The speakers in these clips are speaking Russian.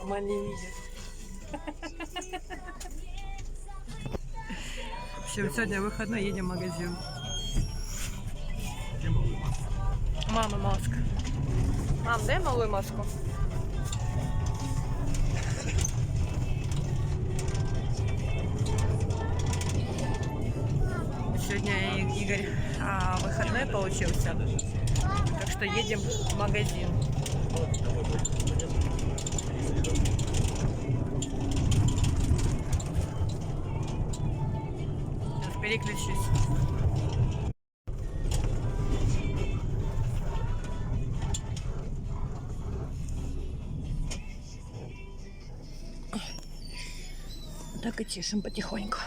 туман не видит. В общем, сегодня выходной, едем в магазин. Мама маска. Мам, дай малую маску. Сегодня Игорь выходной получился, так что едем в магазин. Сейчас переключусь. Так и тишим потихоньку.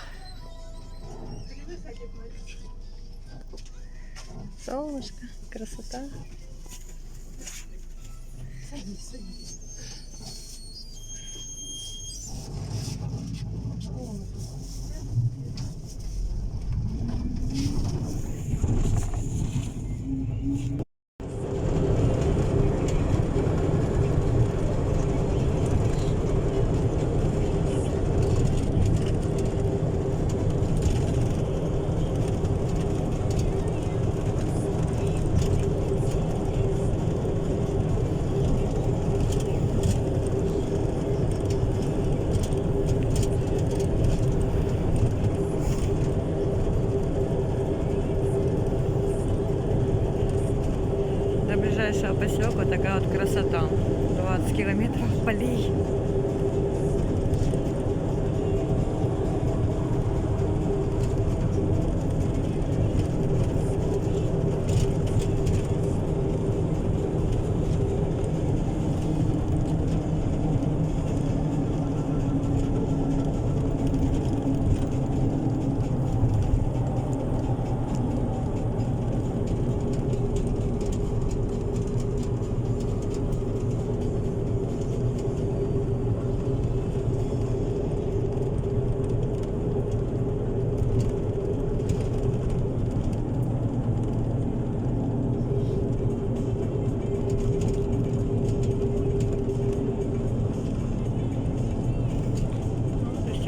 Солнышко, красота. Садись, садись. До ближайшего поселка такая вот красота. 20 километров полей.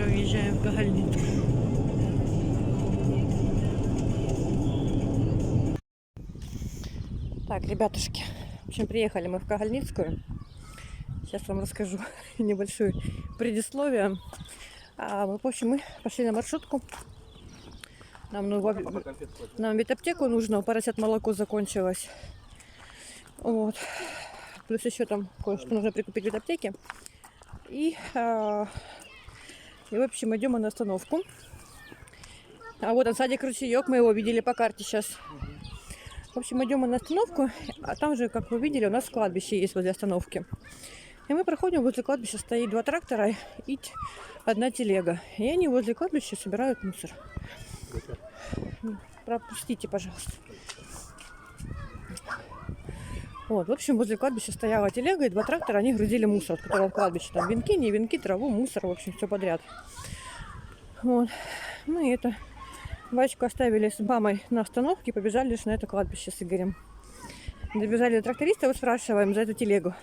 Уезжаем в Кагальницку. Так, ребятушки, в общем, приехали мы в Кагальницкую. Сейчас вам расскажу небольшое предисловие. В общем, мы пошли на маршрутку. Нам в ветаптеку нужно, у поросят молоко закончилось. Вот. Плюс еще там кое-что нужно прикупить в ветаптеке. И в общем, идем мы на остановку. А вот он, садик Ручеек, мы его видели по карте сейчас. В общем, идем мы на остановку, а там же, как вы видели, у нас кладбище есть возле остановки. И мы проходим, возле кладбища стоит 2 трактора и 1 телега. И они возле кладбища собирают мусор. Пропустите, пожалуйста. Вот, в общем, возле кладбища стояла телега, и 2 трактора, они грузили мусор, от которого в кладбище. Там венки, не венки, траву, мусор, в общем, все подряд. Вот. Ну и это... Батьку оставили с мамой на остановке и побежали лишь на это кладбище с Игорем. Добежали до тракториста, вот спрашиваем за эту телегу.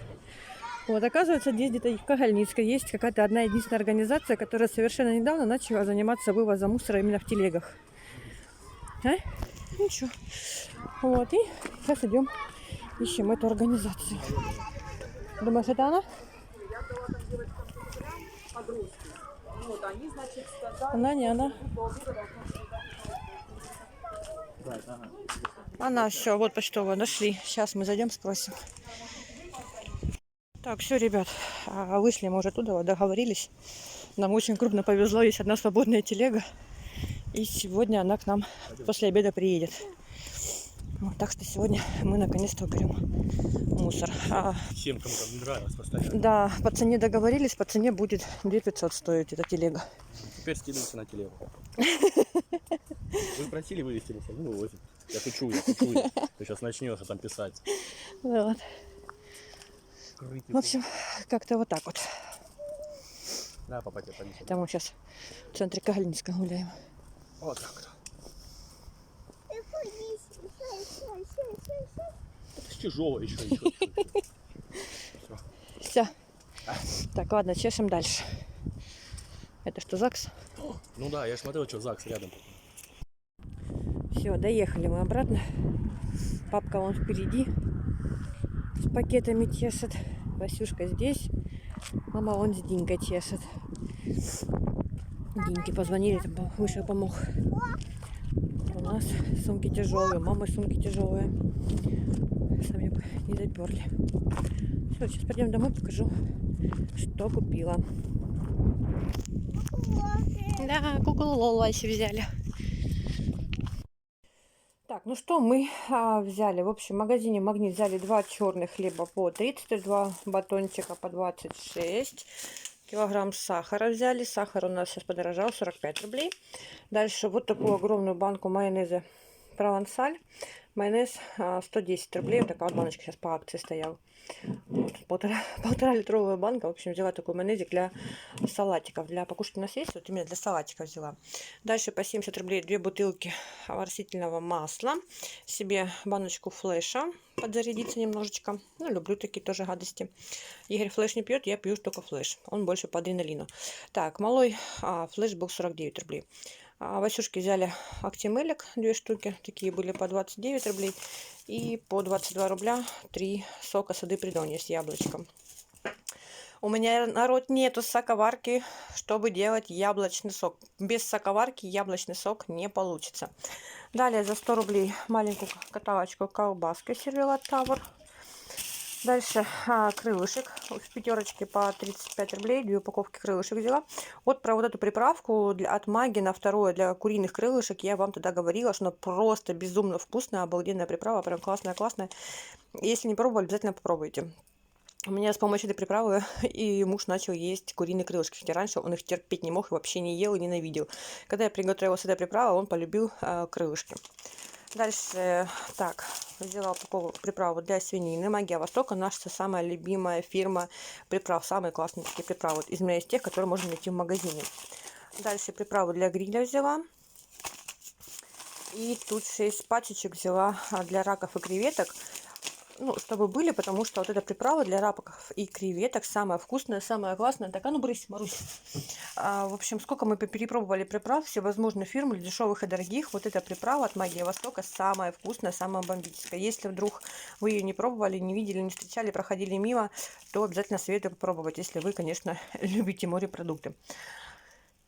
Вот, оказывается, здесь где-то в Кагальницкой есть какая-то одна единственная организация, которая совершенно недавно начала заниматься вывозом мусора именно в телегах. Ничего. Вот, и сейчас идем, ищем эту организацию. Думаешь, это она? Она, не она. Она, все, вот почтовая, нашли. Сейчас мы зайдем, спросим. Так, все, ребят, вышли мы уже оттуда, договорились. Нам очень крупно повезло, есть одна свободная телега. И сегодня она к нам после обеда приедет. Вот, так что сегодня мы наконец-то уберем мусор. Всем, кому там нравилось, постоянно. Да, по цене договорились, по цене будет 2500 стоить эта телега. Теперь стелимся на телегу. Вы просили вывести мусор, ну вывозим. Я шучу. Ты сейчас начнешь там писать. Вот. В общем, как-то вот так вот. Да, папа тебя понесет. Там мы сейчас в центре Кагальницка гуляем. Вот так вот. Это ж тяжело еще. Все. Так, ладно, чешем дальше. Это что, ЗАГС? Ну да, я смотрел, что ЗАГС рядом. Все, доехали мы обратно. Папка вон впереди с пакетами чешет. Васюшка здесь. Мама вон с Динькой чешет. Диньке позвонили, там вышел, помог. У нас сумки тяжелые, у мамы сумки тяжелые. Сами не доперли. Все, сейчас пойдем домой, покажу, что купила. Да, куклу Лолу еще взяли. Так, ну что мы взяли? В общем, в магазине Магнит взяли 2 черных хлеба по 30, 2 батончика по 26. Килограмм сахара взяли. Сахар у нас сейчас подорожал, 45 рублей. Дальше вот такую огромную банку майонеза провансаль. Майонез 110 рублей. Вот такая вот баночка сейчас по акции стояла. Вот, полтора литровая банка. В общем, взяла такой майонезик для салатиков. Для покушать у нас есть, вот именно для салатиков взяла. Дальше по 70 рублей 2 бутылки растительного масла. Себе баночку флеша подзарядиться немножечко. Ну, люблю такие тоже гадости. Игорь флеш не пьет, я пью только флеш. Он больше по адреналину. Так, малой флеш был 49 рублей. Васюшки взяли актимелик, 2 штуки. Такие были по 29 рублей. И по 22 рубля 3 сока сады Придонья с яблочком. У меня, народ, нету соковарки, чтобы делать яблочный сок. Без соковарки яблочный сок не получится. Далее за 100 рублей маленькую каталочку колбаски Сервелат Тавр. Дальше крылышек в пятерочке по 35 рублей. 2 упаковки крылышек взяла. Вот про вот эту приправку от Маги на второе для куриных крылышек я вам тогда говорила, что она просто безумно вкусная, обалденная приправа, прям классная. Если не пробовали, обязательно попробуйте. У меня с помощью этой приправы и муж начал есть куриные крылышки. Хотя раньше он их терпеть не мог и вообще не ел и ненавидел. Когда я приготовила с этой приправой, он полюбил крылышки. Дальше, так, взяла упаковку приправу для свинины. Магия Востока, наша самая любимая фирма приправ. Самые классные такие приправы. Из меня из тех, которые можно найти в магазине. Дальше приправу для гриля взяла. И тут 6 пачечек взяла для раков и креветок. Ну, чтобы были, потому что вот эта приправа для раков и креветок самая вкусная, самая классная. Так, а ну брысь, Марусь. В общем, сколько мы перепробовали приправ, всевозможные фирмы, дешевых и дорогих. Вот эта приправа от Магии Востока самая вкусная, самая бомбическая. Если вдруг вы ее не пробовали, не видели, не встречали, проходили мимо, то обязательно советую попробовать, если вы, конечно, любите морепродукты.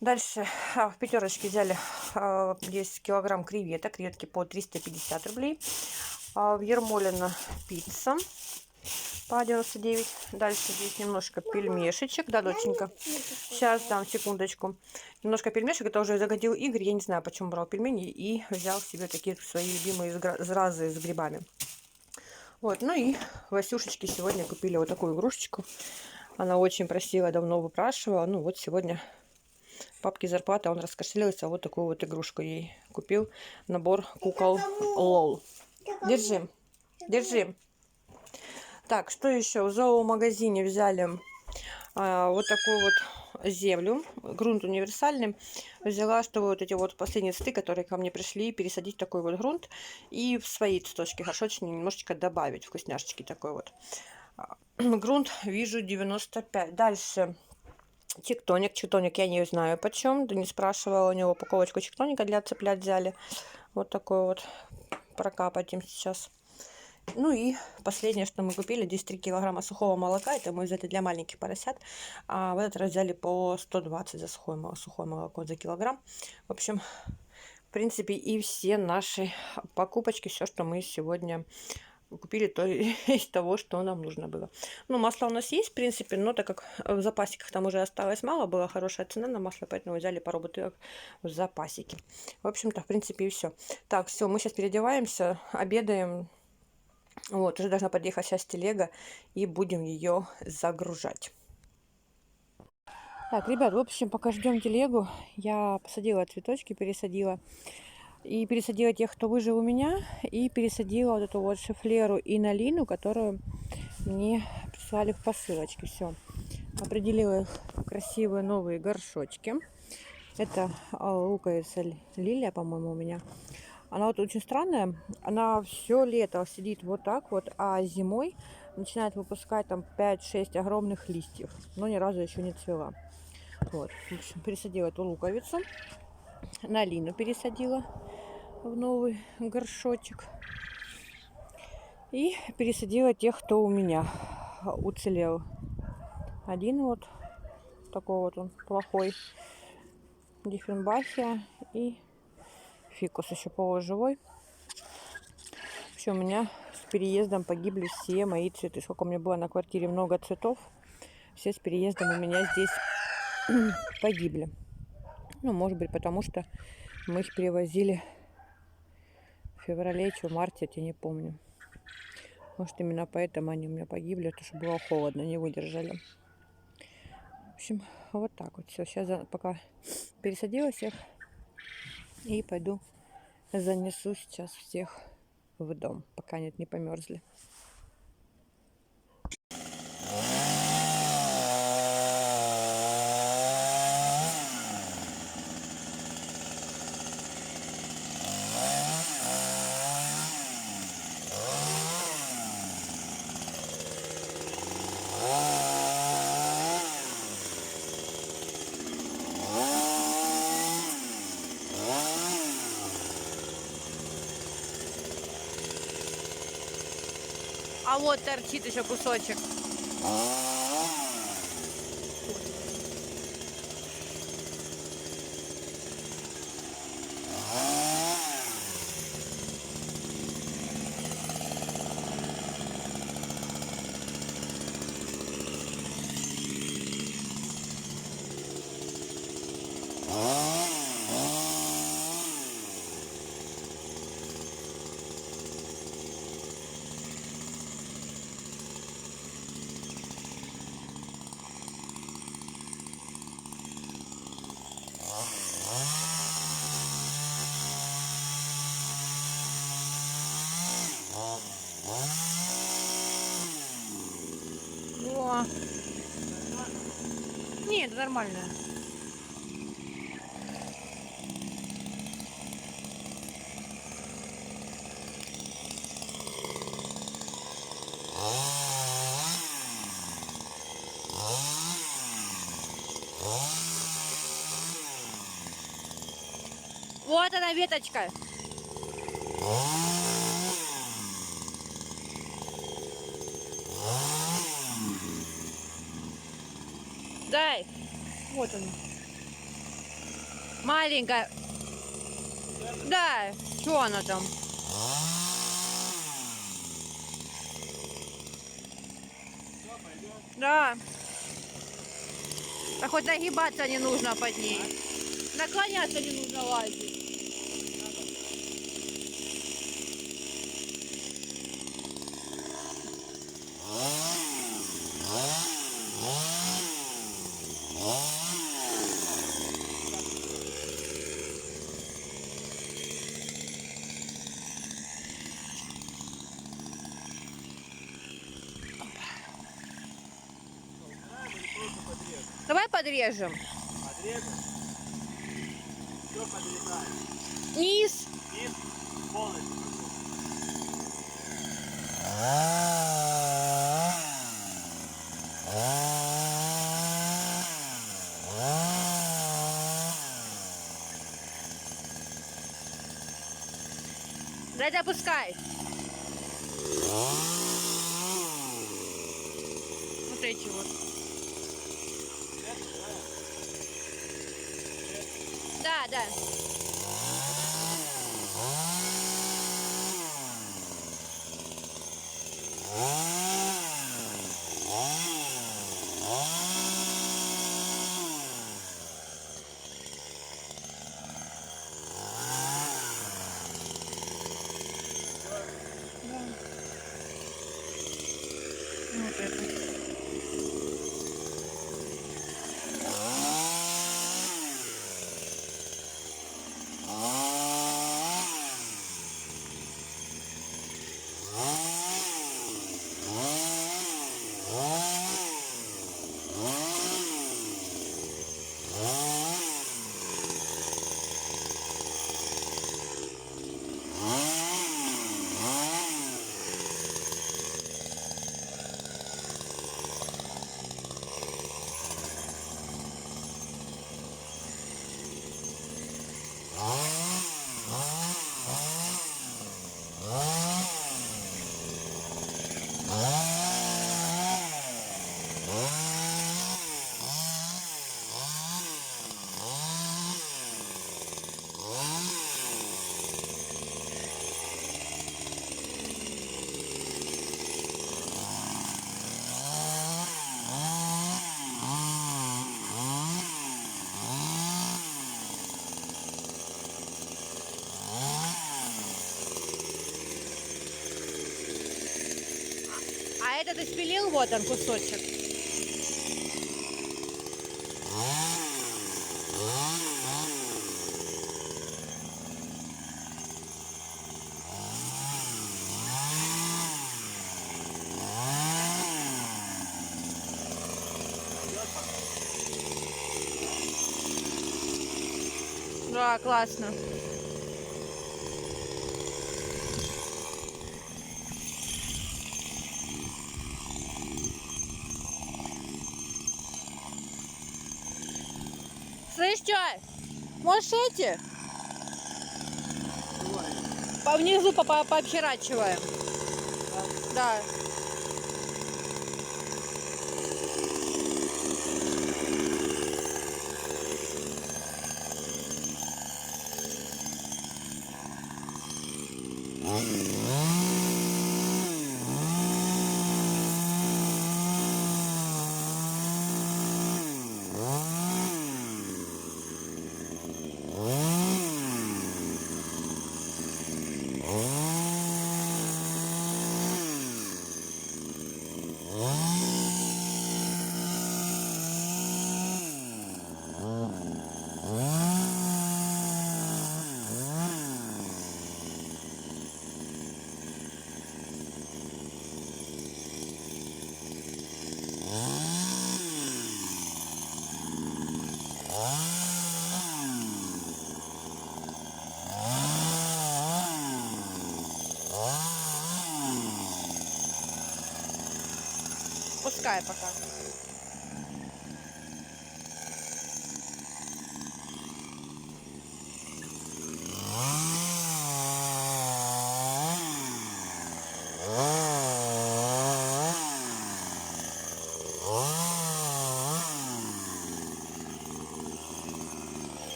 Дальше в пятерочке взяли 10 килограмм креветок. Креветки по 350 рублей. В Ермолино пицца по 99. Дальше здесь немножко пельмешечек. Да, доченька? Сейчас дам, секундочку. Немножко пельмешек. Это уже загодил Игорь. Я не знаю, почему брал пельмени. И взял себе такие свои любимые зразы с грибами. Вот, ну и Васюшечки сегодня купили вот такую игрушечку. Она очень просила, давно выпрашивала. Ну вот сегодня папки зарплата, он раскошелился. Вот такую вот игрушку ей купил. Набор кукол Лол. Держи, держи. Так, что еще? В зоомагазине взяли вот такую вот землю, грунт универсальный. Взяла, чтобы вот эти вот последние цветы, которые ко мне пришли, пересадить в такой вот грунт и в свои цветочки горшочные немножечко добавить, вкусняшечки такой вот. Грунт вижу 95. Дальше чиктоник. Чиктоник я не знаю почем, да не спрашивала у него. Упаковочку чиктоника для цыплят взяли. Вот такой вот. Прокапать им сейчас. Ну и последнее, что мы купили, здесь 3 килограмма сухого молока. Это мы взяли для маленьких поросят. А в этот раз взяли по 120 за сухое молоко за килограмм. В общем, в принципе, и все наши покупочки, все, что мы сегодня купили, то из того, что нам нужно было. Ну, масло у нас есть, в принципе, но так как в запасиках там уже осталось мало, была хорошая цена на масло, поэтому взяли пару бутылок в запасике. В общем-то, в принципе, и все. Так, все, мы сейчас переодеваемся, обедаем. Вот, уже должна подъехать сейчас телега, и будем ее загружать. Так, ребят, в общем, пока ждем телегу, я посадила цветочки, пересадила. И пересадила тех, кто выжил у меня, и пересадила вот эту вот шифлеру и налину, которую мне прислали в посылочке. Все. Определила их в красивые новые горшочки. Это луковица лилия, по-моему, у меня. Она вот очень странная. Она все лето сидит вот так вот, а зимой начинает выпускать там 5-6 огромных листьев, но ни разу еще не цвела. Вот, в общем, пересадила эту луковицу, малину пересадила в новый горшочек и пересадила тех, кто у меня уцелел. Один вот такой вот он плохой, диффенбахия, и фикус еще полуживой. Вообще у меня с переездом погибли все мои цветы. Сколько у меня было на квартире много цветов, все с переездом у меня здесь погибли. Ну, может быть, потому что мы их перевозили в феврале, в марте, я не помню. Может, именно поэтому они у меня погибли, потому что было холодно, не выдержали. В общем, вот так вот все. Сейчас пока пересадила всех и пойду занесу сейчас всех в дом, пока нет, не померзли. А вот торчит еще кусочек. О. Нет, нормально. Вот она, веточка. Дай. Вот она. Маленькая. Да. Что она там? Да. А хоть нагибаться не нужно под ней. Наклоняться не нужно лазить. Давай подрежем. Подрезать. Все подрезаем. Низ. Низ полностью. Дай допускай. Вот эти вот. Да, да. Вот это. А это ты спилил? Вот он кусочек. Да, классно. Слышь, что? Можешь эти? По внизу пообхерачиваем. Да. Пускай пока.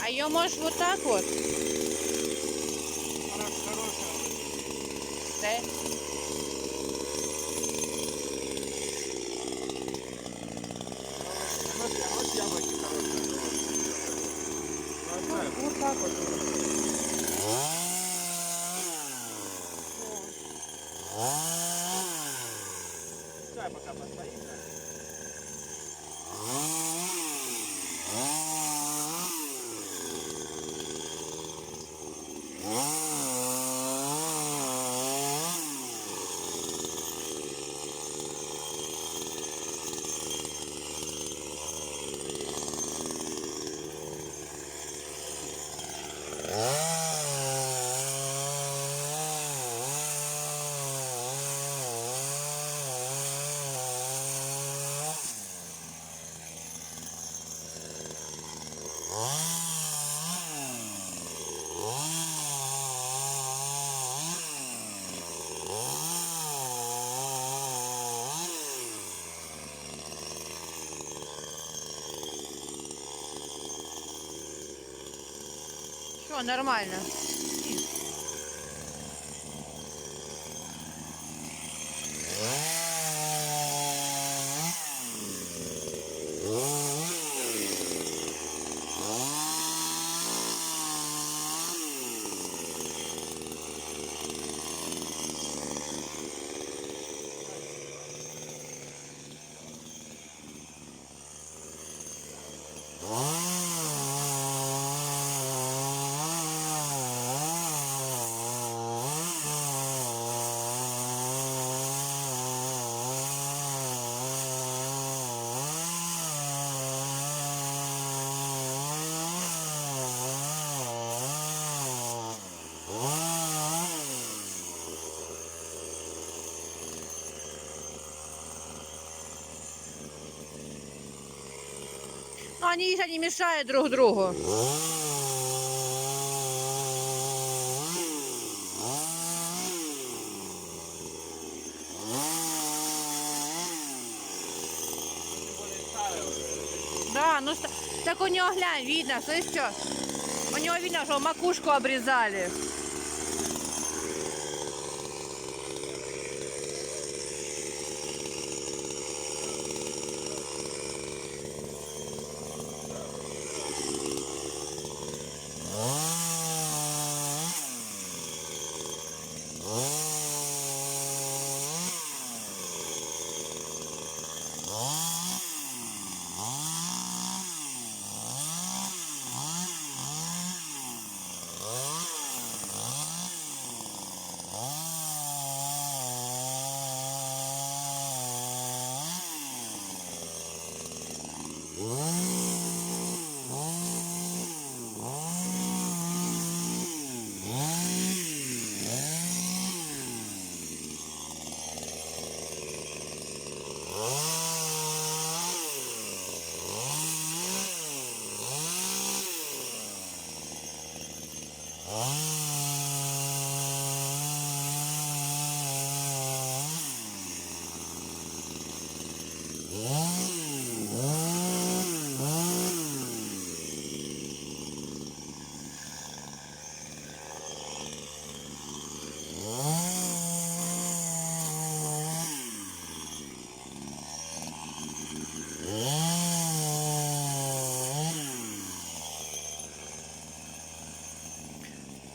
А ее можешь вот так вот? Да? Вот так вот. Пускай пока постоит. Все, нормально. Но они не мешают друг другу. Да, ну так у него, глянь, видно, слышишь, что? У него видно, что макушку обрезали.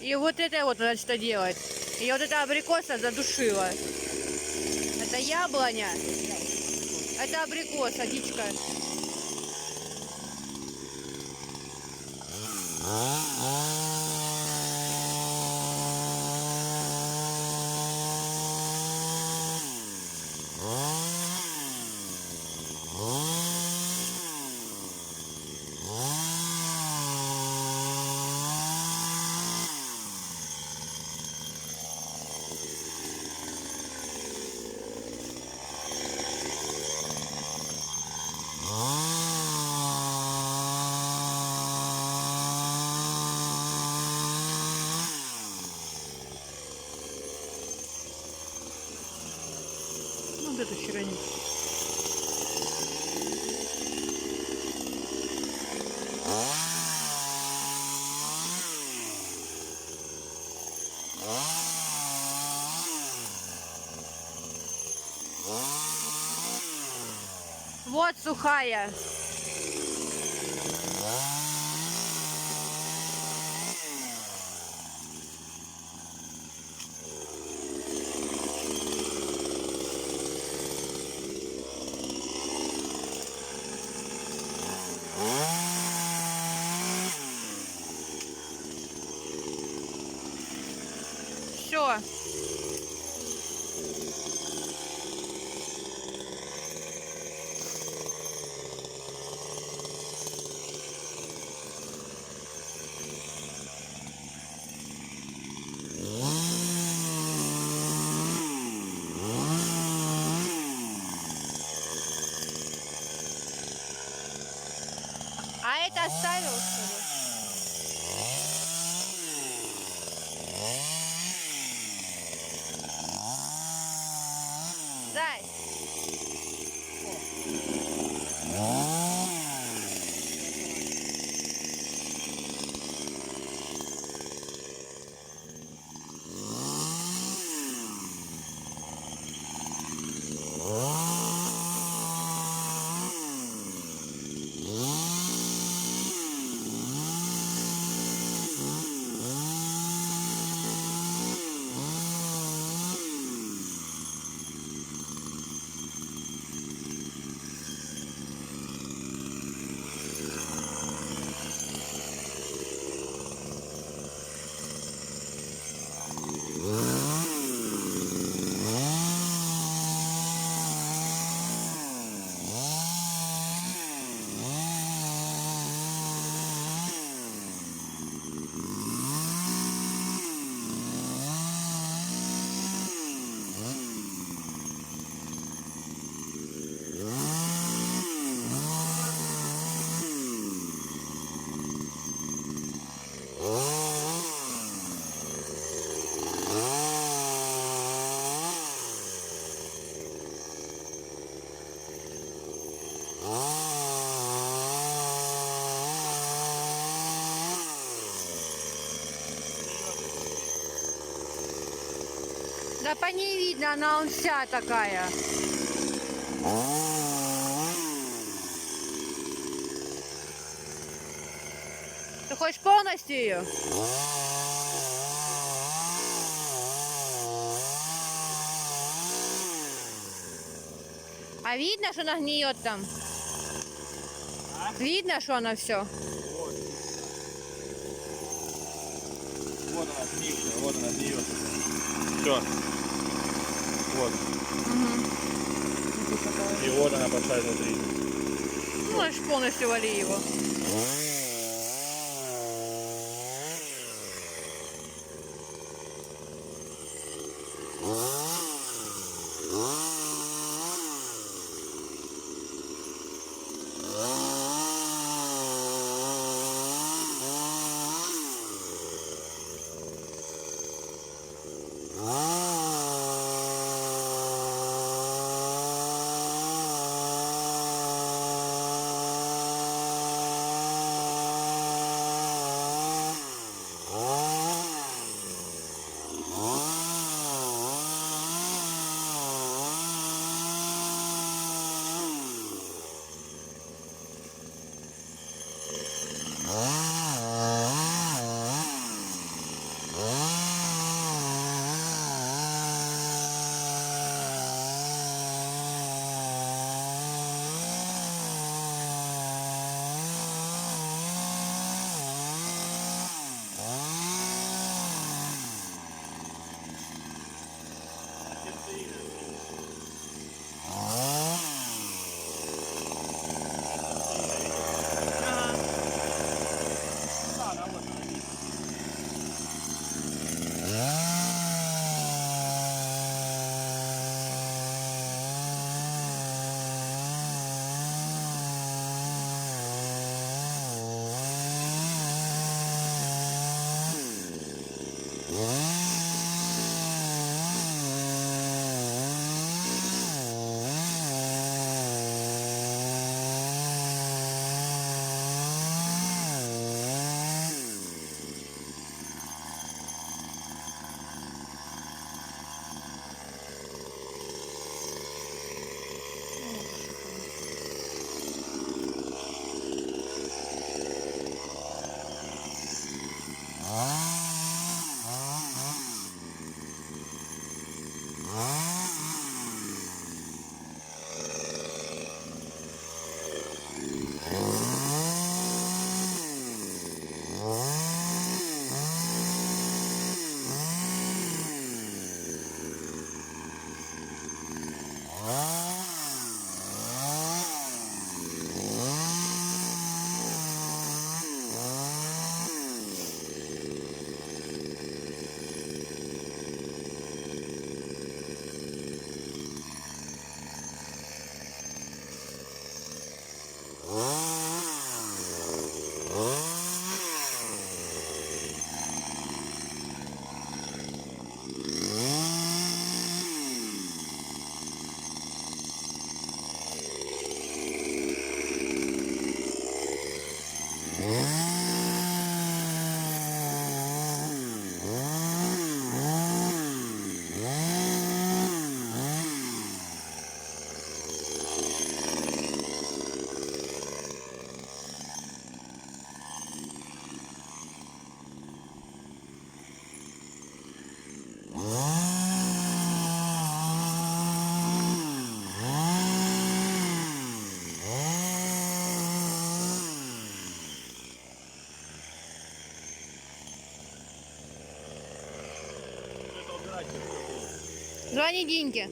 И вот это вот надо что делать. И вот эта абрикоса задушила. Это яблоня. Это абрикоса, дичка. Ну, где-то вчера не. Вот сухая. Все. А это оставил, что ли? Дай. Да по ней видно, она вся такая. Ты хочешь полностью ее? А видно, что она гниет там? Видно, что она все? Вот она гнившая, вот она гниет. Все. Вот. И вот она большая внутри. Ну, значит, полностью вали его. Звони Диньке.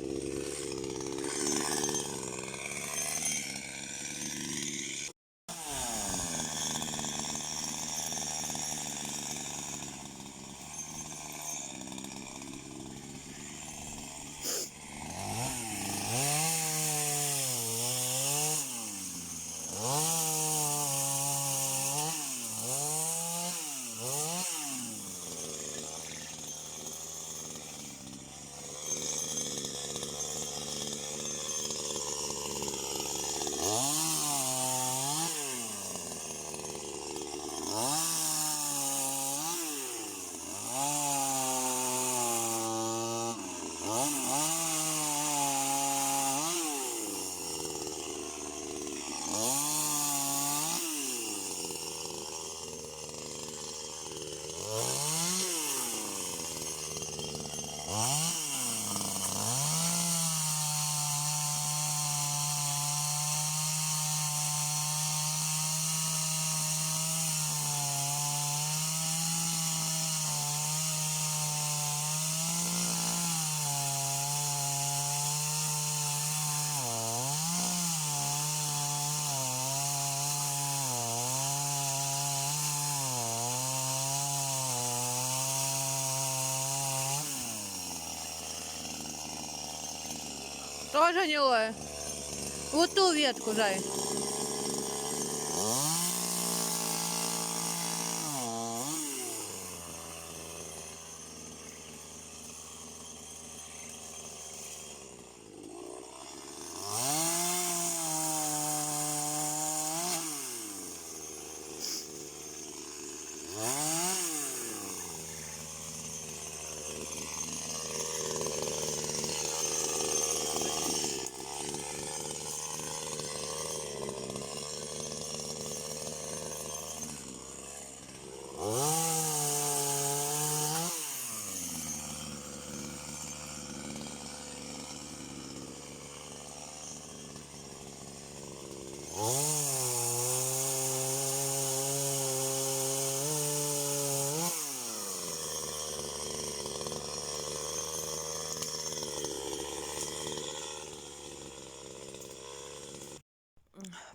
Тоже гнилое. Вот ту ветку, Зай.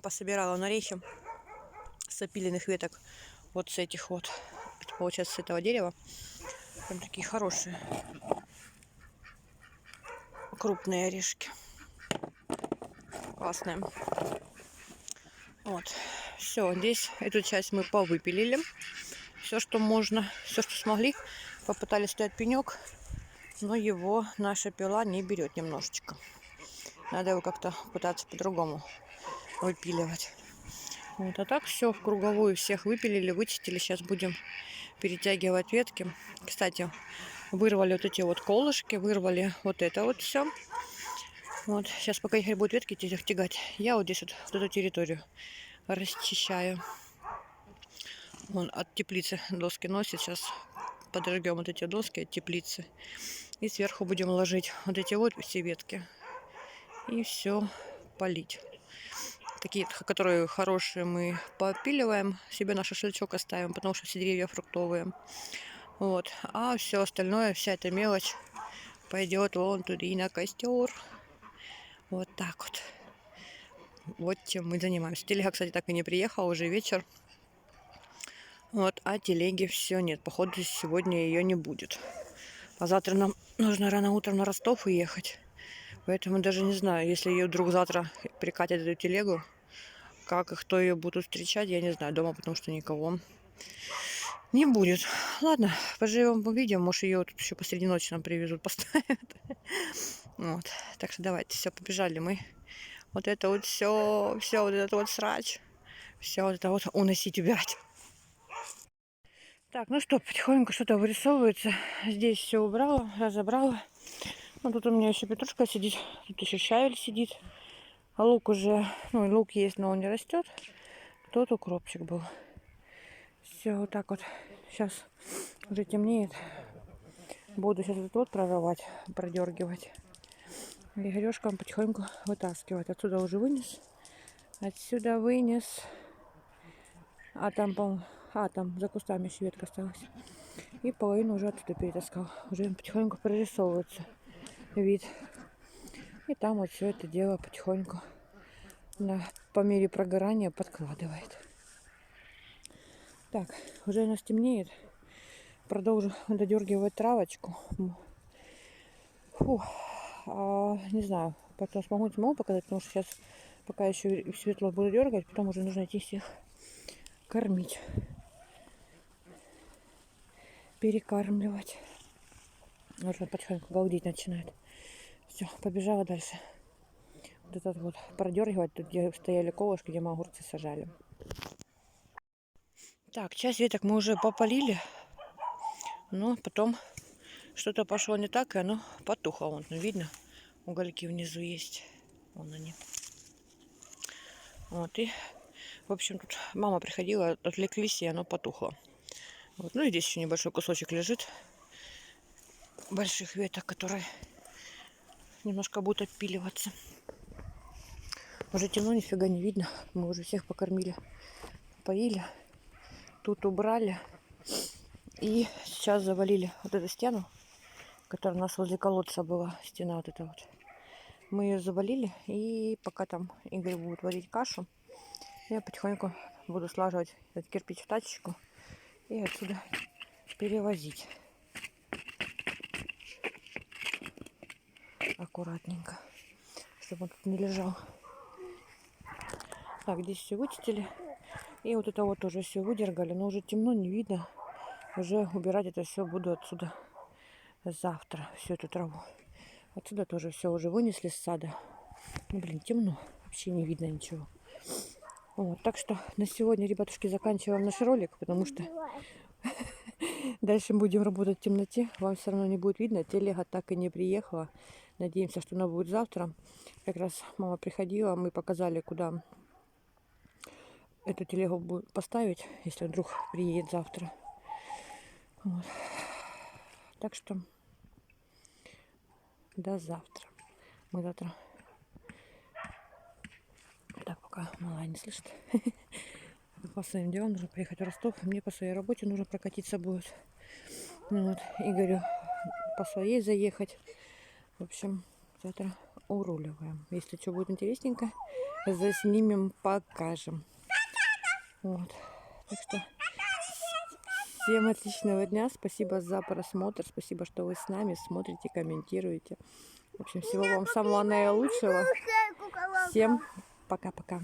Пособирала на орехи с опиленных веток. Вот с этих вот. Это получается с этого дерева. Прям такие хорошие. Крупные орешки. Классные. Вот. Все, здесь эту часть мы повыпилили. Все, что можно, все, что смогли. Попытались снять пенек, но его наша пила не берет немножечко. Надо его как-то пытаться по-другому выпиливать. Вот, а так все в круговую всех выпилили, вычистили. Сейчас будем перетягивать ветки. Кстати, вырвали вот эти вот колышки, вырвали вот это вот все. Вот, сейчас пока их будут ветки тягать, я вот здесь вот эту территорию расчищаю. Вон от теплицы доски носит. Сейчас подожгем вот эти доски от теплицы. И сверху будем ложить вот эти вот все ветки. И все полить. Такие, которые хорошие, мы попиливаем, себе на шашлычок оставим, потому что все деревья фруктовые. Вот. А все остальное, вся эта мелочь пойдет вон туда и на костер. Вот так вот. Вот чем мы занимаемся. Телега, кстати, так и не приехала, уже вечер. Вот, а телеги все нет. Походу, сегодня ее не будет. А завтра нам нужно рано утром на Ростов уехать. Поэтому даже не знаю, если ее вдруг завтра прикатят эту телегу, как и кто ее будут встречать, я не знаю. Дома, потому что никого не будет. Ладно, поживем, увидим. Может, ее тут еще посреди ночи нам привезут, поставят. Вот. Так что давайте, все, побежали мы. Вот это вот все вот это вот срач. Все вот это вот уносить, убирать. Так, ну что, потихоньку что-то вырисовывается. Здесь все убрала, разобрала. Ну, тут у меня еще петрушка сидит, тут еще щавель сидит. А лук уже, ну, лук есть, но он не растет. Тут укропчик был. Все вот так вот. Сейчас уже темнеет. Буду сейчас этот вот прорывать, продергивать. И Игорёшкам потихоньку вытаскивать. Отсюда уже вынес. Отсюда вынес. А там, там за кустами еще ветка осталась. И половину уже оттуда перетаскал. Уже потихоньку прорисовывается вид. И там вот все это дело потихоньку по мере прогорания подкладывает. Так, уже у нас темнеет. Продолжу додергивать травочку. Фух. Не знаю, потом смогу показать, потому что сейчас пока еще светло буду дергать, потом уже нужно идти всех кормить. Перекармливать. Уже потихоньку галдеть начинает. Все, побежала дальше. Вот этот вот продергивать, тут где стояли колышки, где мы огурцы сажали. Так, часть веток мы уже попалили. Но потом что-то пошло не так, и оно потухло. Вон, ну, видно, угольки внизу есть. Вон они. Вот, и, в общем, тут мама приходила, отвлеклись, и оно потухло. Вот, ну и здесь еще небольшой кусочек лежит больших веток, которые немножко будут отпиливаться. Уже темно, нифига не видно. Мы уже всех покормили, поили. Тут убрали. И сейчас завалили вот эту стену, которая у нас возле колодца была. Стена вот эта вот. Мы ее завалили. И пока там Игорь будет варить кашу, я потихоньку буду слаживать этот кирпич в тачечку и отсюда перевозить. Аккуратненько. чтобы он тут не лежал. Так, здесь все вычистили. И вот это вот тоже все выдергали, но уже темно, не видно. Уже убирать это все буду отсюда завтра, всю эту траву. Отсюда тоже все уже вынесли с сада. Ну, блин, темно, вообще не видно ничего. Вот, так что на сегодня, ребятушки, заканчиваем наш ролик, потому что дальше будем работать в темноте. Вам все равно не будет видно. Телега так и не приехала. Надеемся, что она будет завтра. Как раз мама приходила, мы показали, куда эту телегу будет поставить, если вдруг приедет завтра. Вот. Так что до завтра. Мы завтра... Так, пока малая не слышит. По своим делам нужно приехать в Ростов. Мне по своей работе нужно прокатиться будет. Ну вот, Игорю по своей заехать. В общем, завтра уруливаем. Если что будет интересненько, заснимем, покажем. Вот. Так что всем отличного дня. Спасибо за просмотр. Спасибо, что вы с нами смотрите, комментируете. В общем, всего вам самого наилучшего. Всем пока-пока.